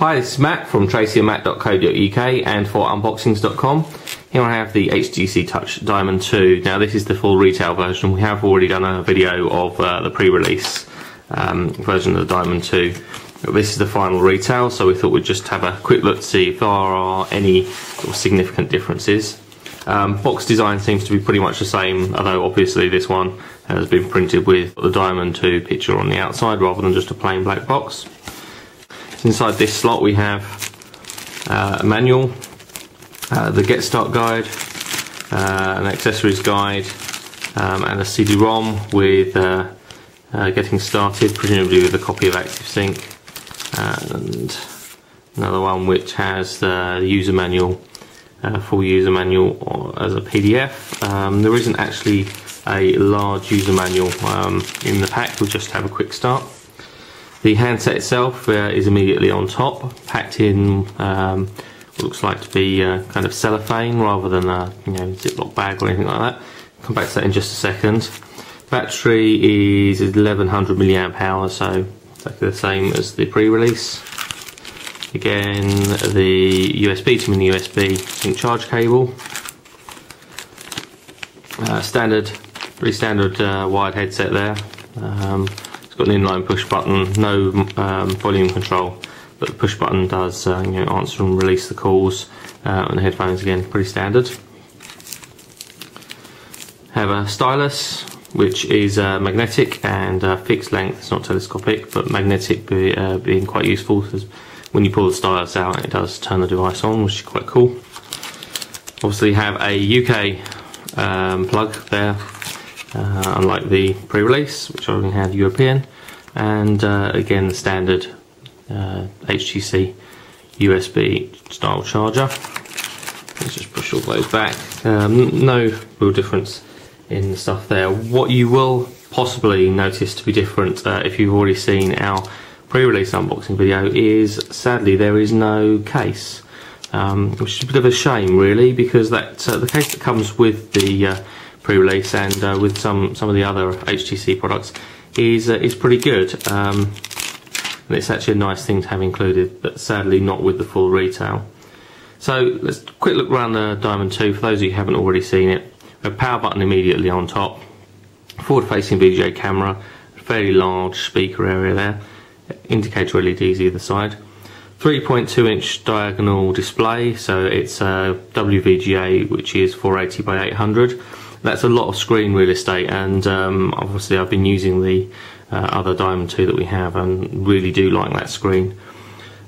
Hi, this is Matt from tracyandmatt.co.uk and for unboxings.com. Here I have the HTC Touch Diamond2. Now this is the full retail version. We have already done a video of the pre-release version of the Diamond2. But this is the final retail, so we thought we'd just have a quick look to see if there are any sort of significant differences. Box design seems to be pretty much the same, although obviously this one has been printed with the Diamond2 picture on the outside rather than just a plain black box. Inside this slot we have a manual, the Get Start guide, an accessories guide, and a CD-ROM with getting started, presumably with a copy of ActiveSync, and another one which has the user manual, full user manual as a PDF. There isn't actually a large user manual in the pack, we'll just have a quick start. The handset itself is immediately on top, packed in what looks like to be kind of cellophane rather than a Ziploc bag or anything like that. I'll come back to that in just a second. Battery is 1100 milliamp hours, so exactly the same as the pre-release. Again, the USB to mini USB sync charge cable. Pretty standard wired headset there. It's got an inline push button, no volume control, but the push button does answer and release the calls, and the headphones again pretty standard. Have a stylus, which is magnetic and fixed length. It's not telescopic, but magnetic being quite useful, because when you pull the stylus out it does turn the device on, which is quite cool. Obviously have a UK plug there, unlike the pre-release, which only had European, and again the standard HTC USB style charger. Let's just push all those back. No real difference in the stuff there. What you will possibly notice to be different if you've already seen our pre-release unboxing video is sadly there is no case, which is a bit of a shame really, because that the case that comes with the pre-release and with some of the other HTC products is pretty good, and it's actually a nice thing to have included, but sadly not with the full retail. So let's quick look around the Diamond2 for those of you who haven't already seen it. A power button immediately on top, forward facing VGA camera, fairly large speaker area there, indicator LEDs either side, 3.2 inch diagonal display, so it's WVGA, which is 480 by 800. That's a lot of screen real estate, and obviously I've been using the other Diamond2 that we have and really do like that screen.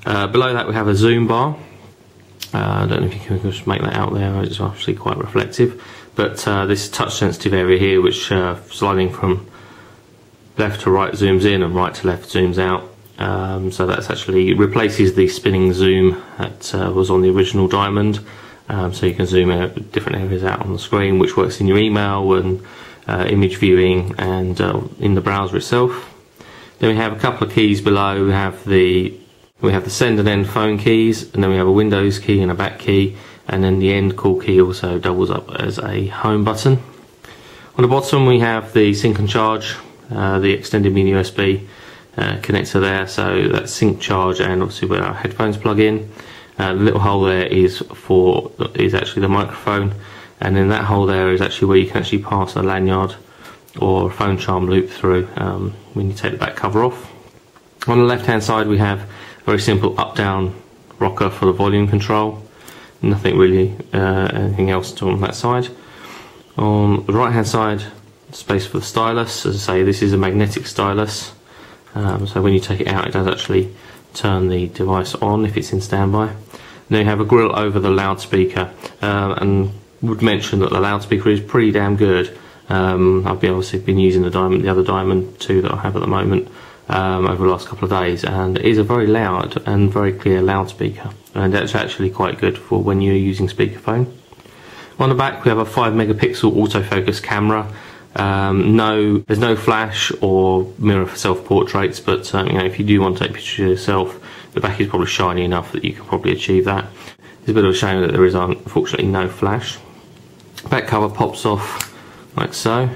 Below that we have a zoom bar. I don't know if you can just make that out there, it's actually quite reflective, but this touch sensitive area here, which sliding from left to right zooms in and right to left zooms out. So that's actually replaces the spinning zoom that was on the original Diamond. So you can zoom out different areas out on the screen, which works in your email and image viewing and in the browser itself. Then we have a couple of keys below. We have the send and end phone keys, and then we have a Windows key and a back key, and then the end call key also doubles up as a home button. On the bottom we have the sync and charge, the extended mini USB connector there, so that's sync, charge, and obviously where our headphones plug in. The little hole there is actually the microphone, and then that hole there is actually where you can actually pass a lanyard or a phone charm loop through when you take the back cover off. On the left hand side we have a very simple up down rocker for the volume control, nothing really anything else on that side. On the right hand side, space for the stylus. As I say, this is a magnetic stylus, so when you take it out it does actually turn the device on if it's in standby. Then you have a grill over the loudspeaker, and would mention that the loudspeaker is pretty damn good. I've obviously been using the other Diamond2 that I have at the moment over the last couple of days, and it is a very loud and very clear loudspeaker, and that's actually quite good for when you're using speakerphone. On the back we have a 5 megapixel autofocus camera. There's no flash or mirror for self-portraits, but if you do want to take pictures of yourself, the back is probably shiny enough that you can probably achieve that. It's a bit of a shame that there is unfortunately no flash. Back cover pops off like so.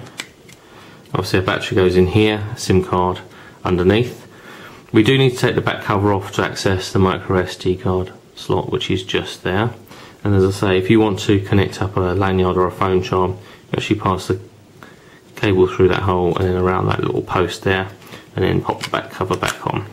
Obviously a battery goes in here, a SIM card underneath. We do need to take the back cover off to access the micro SD card slot, which is just there. And as I say, if you want to connect up a lanyard or a phone charm, you actually pass the cable through that hole and then around that little post there, and then pop the back cover back on.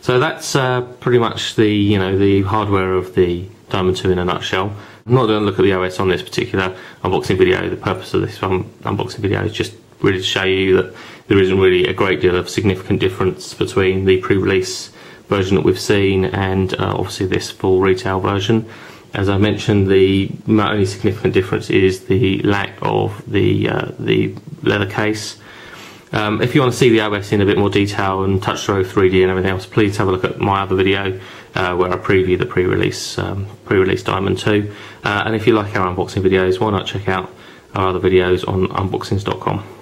So that's pretty much the the hardware of the Diamond 2 in a nutshell. I'm not going to look at the OS on this particular unboxing video. The purpose of this unboxing video is just really to show you that there isn't really a great deal of significant difference between the pre-release version that we've seen and obviously this full retail version. As I mentioned, the only significant difference is the lack of the leather case. If you want to see the OS in a bit more detail and touch through 3D and everything else, please have a look at my other video where I preview the pre-release Diamond 2. And if you like our unboxing videos, why not check out our other videos on unboxings.com.